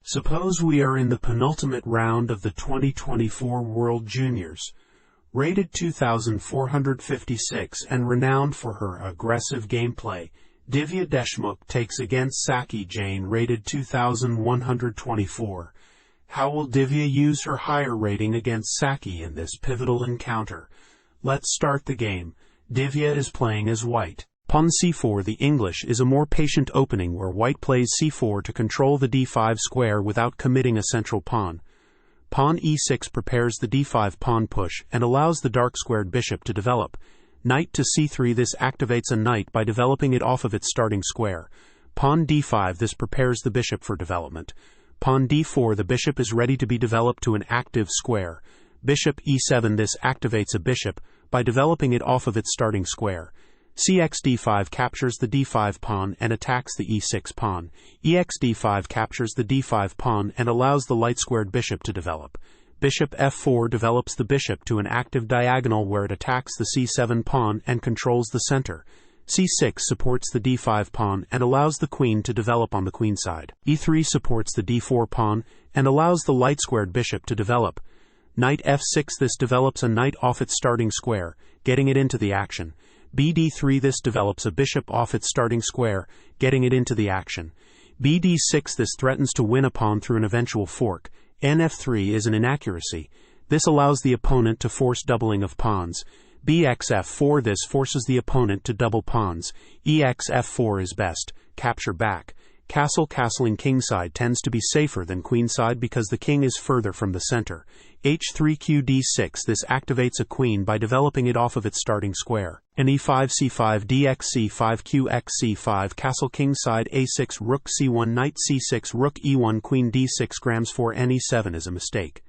Suppose we are in the penultimate round of the 2024 World Juniors. Rated 2,456 and renowned for her aggressive gameplay, Divya Deshmukh takes against Sachi Jain rated 2,124. How will Divya use her higher rating against Sachi in this pivotal encounter? Let's start the game. Divya is playing as white. Pawn c4. The English is a more patient opening where white plays c4 to control the d5 square without committing a central pawn. Pawn e6 prepares the d5 pawn push and allows the dark squared bishop to develop. Knight to c3. This activates a knight by developing it off of its starting square. Pawn d5. This prepares the bishop for development. Pawn d4. The bishop is ready to be developed to an active square. Bishop e7. This activates a bishop by developing it off of its starting square. Cx d5 captures the d5 pawn and attacks the e6 pawn. Ex d5 captures the d5 pawn and allows the light-squared bishop to develop. Bishop f4 develops the bishop to an active diagonal where it attacks the c7 pawn and controls the center. c6 supports the d5 pawn and allows the queen to develop on the queen side. e3 supports the d4 pawn and allows the light-squared bishop to develop. Knight f6. This develops a knight off its starting square, getting it into the action. bd3. This develops a bishop off its starting square, getting it into the action. bd6. This threatens to win a pawn through an eventual fork. nf3 is an inaccuracy. This allows the opponent to force doubling of pawns. bxf4. This forces the opponent to double pawns. exf4 is best. Capture back. Castling kingside tends to be safer than queenside because the king is further from the center. h3 qd6. This activates a queen by developing it off of its starting square. e5 c5 dx c5 qx c5 castle kingside a6 rook c1 knight c6 rook e1 queen d6 grams 4 ne7 is a mistake.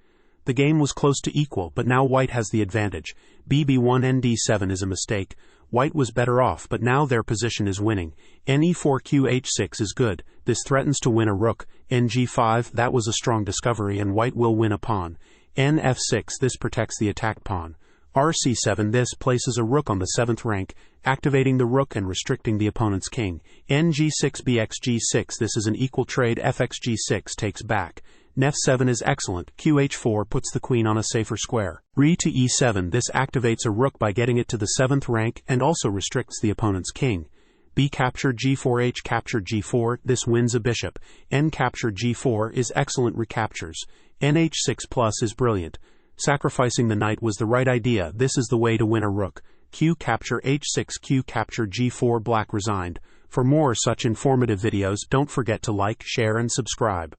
The game was close to equal, but now white has the advantage. bb1 nd7 is a mistake. White was better off, but now their position is winning. ne4 qh6 is good. This threatens to win a rook. ng5, that was a strong discovery and white will win a pawn. nf6, this protects the attacked pawn. rc7, this places a rook on the 7th rank, activating the rook and restricting the opponent's king. ng6 bxg6, this is an equal trade. fxg6 takes back. nef7 is excellent. qh4 puts the queen on a safer square. Re to e7, this activates a rook by getting it to the 7th rank and also restricts the opponent's king. B capture g4 h capture g4, this wins a bishop. N capture g4 is excellent recaptures. nh6 plus is brilliant. Sacrificing the knight was the right idea. This is the way to win a rook. Q capture h6 q capture g4 black resigned. For more such informative videos, don't forget to like, share and subscribe.